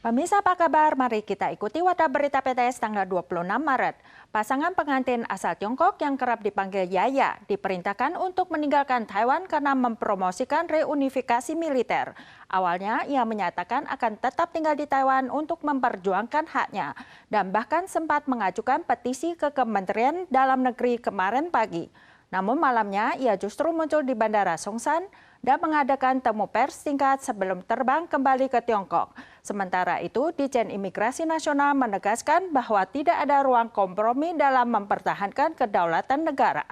Pemirsa apa kabar? Mari kita ikuti Warta Berita PTS tanggal 26 Maret. Pasangan pengantin asal Tiongkok yang kerap dipanggil Yaya diperintahkan untuk meninggalkan Taiwan karena mempromosikan reunifikasi militer. Awalnya ia menyatakan akan tetap tinggal di Taiwan untuk memperjuangkan haknya dan bahkan sempat mengajukan petisi ke Kementerian Dalam Negeri kemarin pagi. Namun malamnya ia justru muncul di Bandara Songsan dan mengadakan temu pers singkat sebelum terbang kembali ke Tiongkok. Sementara itu, Ditjen Imigrasi Nasional menegaskan bahwa tidak ada ruang kompromi dalam mempertahankan kedaulatan negara.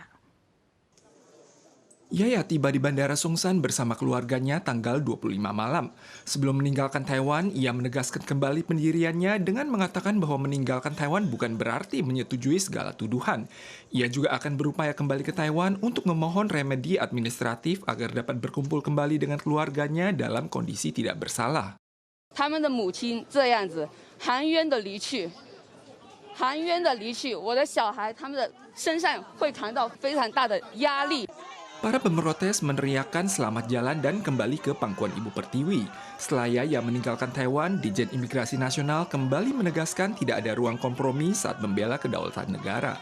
Yaya tiba di Bandara Songsan bersama keluarganya tanggal 25 malam. Sebelum meninggalkan Taiwan, ia menegaskan kembali pendiriannya dengan mengatakan bahwa meninggalkan Taiwan bukan berarti menyetujui segala tuduhan. Ia juga akan berupaya kembali ke Taiwan untuk memohon remedi administratif agar dapat berkumpul kembali dengan keluarganya dalam kondisi tidak bersalah. 他们的母亲这样子含冤的离去，我的小孩他们的身上会扛到非常大的压力。 Para pemrotes meneriakkan selamat jalan dan kembali ke pangkuan Ibu Pertiwi. Setelah Yaya meninggalkan Taiwan, Ditjen Imigrasi Nasional kembali menegaskan tidak ada ruang kompromi saat membela kedaulatan negara.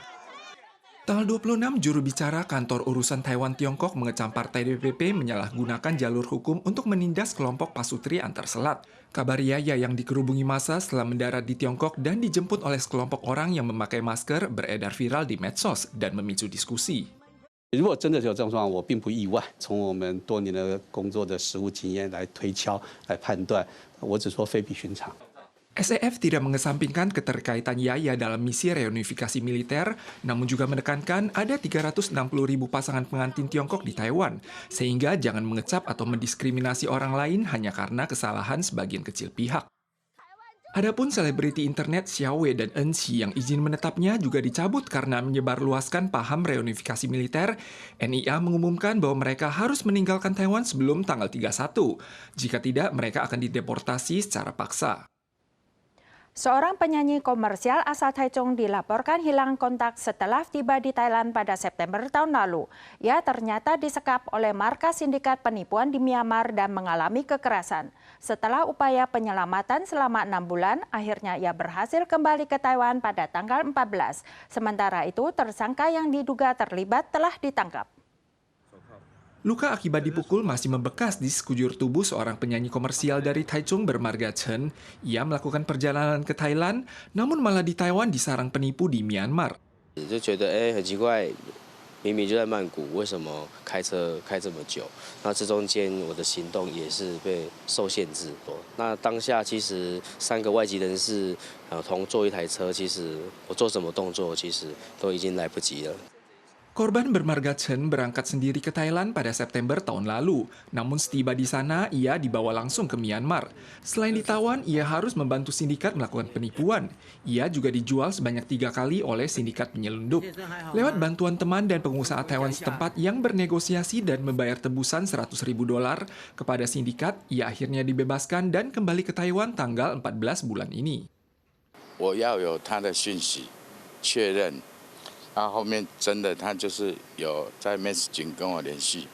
Tanggal 26, juru bicara kantor urusan Taiwan Tiongkok mengecam partai DPP menyalahgunakan jalur hukum untuk menindas kelompok pasutri antar selat. Kabar Yaya yang dikerubungi massa setelah mendarat di Tiongkok dan dijemput oleh sekelompok orang yang memakai masker beredar viral di medsos dan memicu diskusi. 如果真的有这种状况，我并不意外。从我们多年的工作的实务经验来推敲、来判断，我只说非比寻常。 SEF tidak mengesampingkan keterkaitan Yaya dalam misi reunifikasi militer, namun juga menekankan ada 360.000 pasangan pengantin Tiongkok di Taiwan, sehingga jangan mengecap atau mendiskriminasi orang lain hanya karena kesalahan sebagian kecil pihak. Adapun selebriti internet Xiao Wei dan Eun Qi yang izin menetapnya juga dicabut karena menyebarluaskan paham reunifikasi militer, NIA mengumumkan bahwa mereka harus meninggalkan Taiwan sebelum tanggal 31. Jika tidak, mereka akan dideportasi secara paksa. Seorang penyanyi komersial asal Taichung dilaporkan hilang kontak setelah tiba di Thailand pada September tahun lalu. Ia ternyata disekap oleh markas sindikat penipuan di Myanmar dan mengalami kekerasan. Setelah upaya penyelamatan selama 6 bulan, akhirnya ia berhasil kembali ke Taiwan pada tanggal 14. Sementara itu, tersangka yang diduga terlibat telah ditangkap. Luka akibat dipukul masih membekas di sekujur tubuh seorang penyanyi komersial dari Taichung bermarga Chen. Ia melakukan perjalanan ke Thailand, namun malah di Taiwan disarang penipu di Myanmar. 就觉得很奇怪，明明就在曼谷，为什么开车开这么久？那这中间我的行动也是被受限制。那当下其实3个外籍人士同坐一台车，其实我做什么动作其实都已经来不及了。 Korban bermarga Chen berangkat sendiri ke Thailand pada September tahun lalu. Namun setiba di sana, ia dibawa langsung ke Myanmar. Selain ditawan, ia harus membantu sindikat melakukan penipuan. Ia juga dijual sebanyak 3 kali oleh sindikat penyelundup. Lewat bantuan teman dan pengusaha Taiwan setempat yang bernegosiasi dan membayar tebusan $100.000 kepada sindikat, ia akhirnya dibebaskan dan kembali ke Taiwan tanggal 14 bulan ini. 我要有他的讯息确认。 然后后面真的他就是有在 messaging 跟我联系，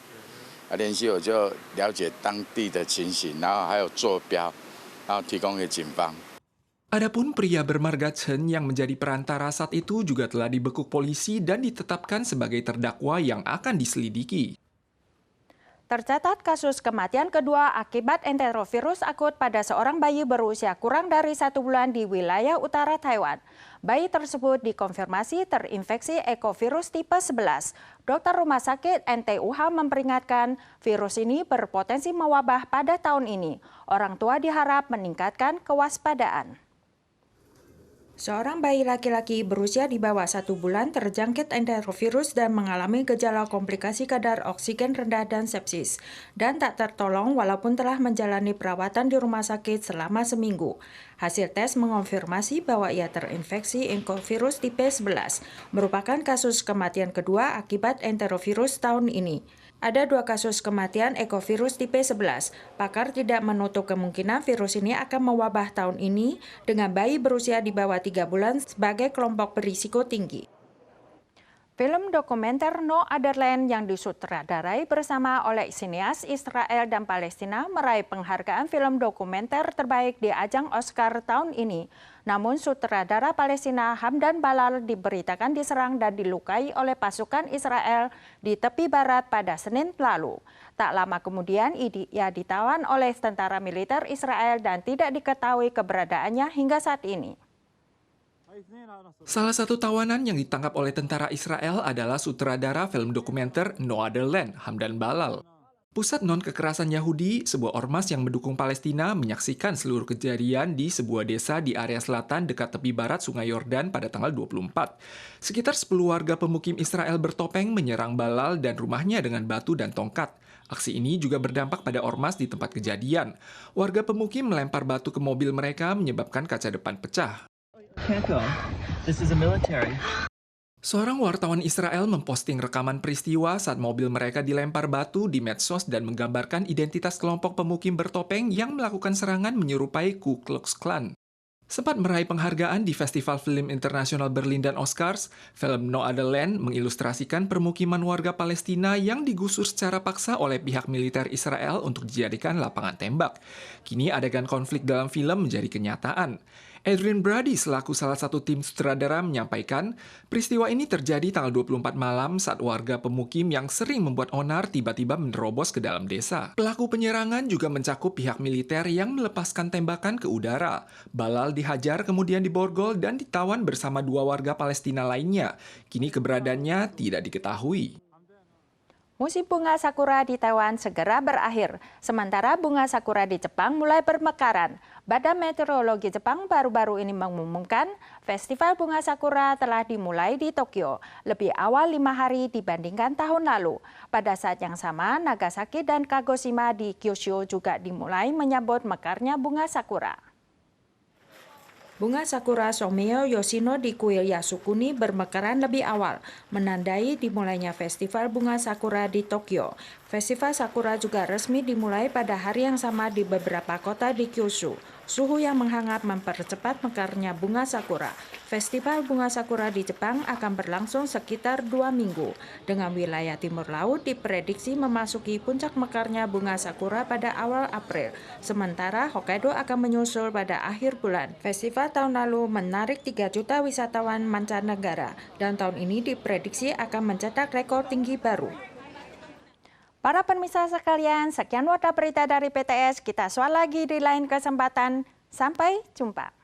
联系我就了解当地的情形，然后还有坐标，然后提供给警方。 Adapun pria bermarga Chen yang menjadi perantara saat itu juga telah dibekuk polisi dan ditetapkan sebagai terdakwa yang akan diselidiki. Tercatat kasus kematian kedua akibat enterovirus akut pada seorang bayi berusia kurang dari 1 bulan di wilayah utara Taiwan. Bayi tersebut dikonfirmasi terinfeksi ekovirus tipe 11. Dokter Rumah Sakit NTUH memperingatkan virus ini berpotensi mewabah pada tahun ini. Orang tua diharap meningkatkan kewaspadaan. Seorang bayi laki-laki berusia di bawah 1 bulan terjangkit enterovirus dan mengalami gejala komplikasi kadar oksigen rendah dan sepsis, dan tak tertolong walaupun telah menjalani perawatan di rumah sakit selama seminggu. Hasil tes mengonfirmasi bahwa ia terinfeksi ekovirus tipe 11, merupakan kasus kematian kedua akibat enterovirus tahun ini. Ada 2 kasus kematian ekovirus tipe 11. Pakar tidak menutup kemungkinan virus ini akan mewabah tahun ini dengan bayi berusia di bawah 3 bulan sebagai kelompok berisiko tinggi. Film dokumenter No Other Land yang disutradarai bersama oleh sineas Israel dan Palestina meraih penghargaan film dokumenter terbaik di ajang Oscar tahun ini. Namun sutradara Palestina Hamdan Balal diberitakan diserang dan dilukai oleh pasukan Israel di tepi barat pada Senin lalu. Tak lama kemudian ia ditawan oleh tentara militer Israel dan tidak diketahui keberadaannya hingga saat ini. Salah satu tawanan yang ditangkap oleh tentara Israel adalah sutradara film dokumenter No Other Land, Hamdan Balal. Pusat non-kekerasan Yahudi, sebuah ormas yang mendukung Palestina, menyaksikan seluruh kejadian di sebuah desa di area selatan dekat tepi barat Sungai Yordan pada tanggal 24. Sekitar 10 warga pemukim Israel bertopeng menyerang Balal dan rumahnya dengan batu dan tongkat. Aksi ini juga berdampak pada ormas di tempat kejadian. Warga pemukim melempar batu ke mobil mereka menyebabkan kaca depan pecah. Can't go. This is a military. Seorang wartawan Israel memposting rekaman peristiwa saat mobil mereka dilempar batu di medsos dan menggambarkan identitas kelompok pemukim bertopeng yang melakukan serangan menyerupai Ku Klux Klan. Sempat meraih penghargaan di Festival Film Internasional Berlin dan Oscars, film No Other Land mengilustrasikan permukiman warga Palestina yang digusur secara paksa oleh pihak militer Israel untuk dijadikan lapangan tembak. Kini adegan konflik dalam film menjadi kenyataan. Adrian Brady selaku salah satu tim sutradara menyampaikan, peristiwa ini terjadi tanggal 24 malam saat warga pemukim yang sering membuat onar tiba-tiba menerobos ke dalam desa. Pelaku penyerangan juga mencakup pihak militer yang melepaskan tembakan ke udara. Balal dihajar kemudian diborgol dan ditawan bersama 2 warga Palestina lainnya. Kini keberadaannya tidak diketahui. Musim bunga sakura di Taiwan segera berakhir, sementara bunga sakura di Jepang mulai bermekaran. Badan Meteorologi Jepang baru-baru ini mengumumkan Festival Bunga Sakura telah dimulai di Tokyo, lebih awal 5 hari dibandingkan tahun lalu. Pada saat yang sama, Nagasaki dan Kagoshima di Kyushu juga dimulai menyambut mekarnya bunga sakura. Bunga sakura Somio Yoshino di kuil Yasukuni bermekaran lebih awal, menandai dimulainya Festival Bunga Sakura di Tokyo. Festival Sakura juga resmi dimulai pada hari yang sama di beberapa kota di Kyushu. Suhu yang menghangat mempercepat mekarnya bunga sakura. Festival Bunga Sakura di Jepang akan berlangsung sekitar 2 minggu. Dengan wilayah timur laut diprediksi memasuki puncak mekarnya bunga sakura pada awal April. Sementara Hokkaido akan menyusul pada akhir bulan. Festival tahun lalu menarik 3 juta wisatawan mancanegara dan tahun ini diprediksi akan mencetak rekor tinggi baru. Para pemirsa sekalian, sekian wadah berita dari PTS. Kita soal lagi di lain kesempatan. Sampai jumpa.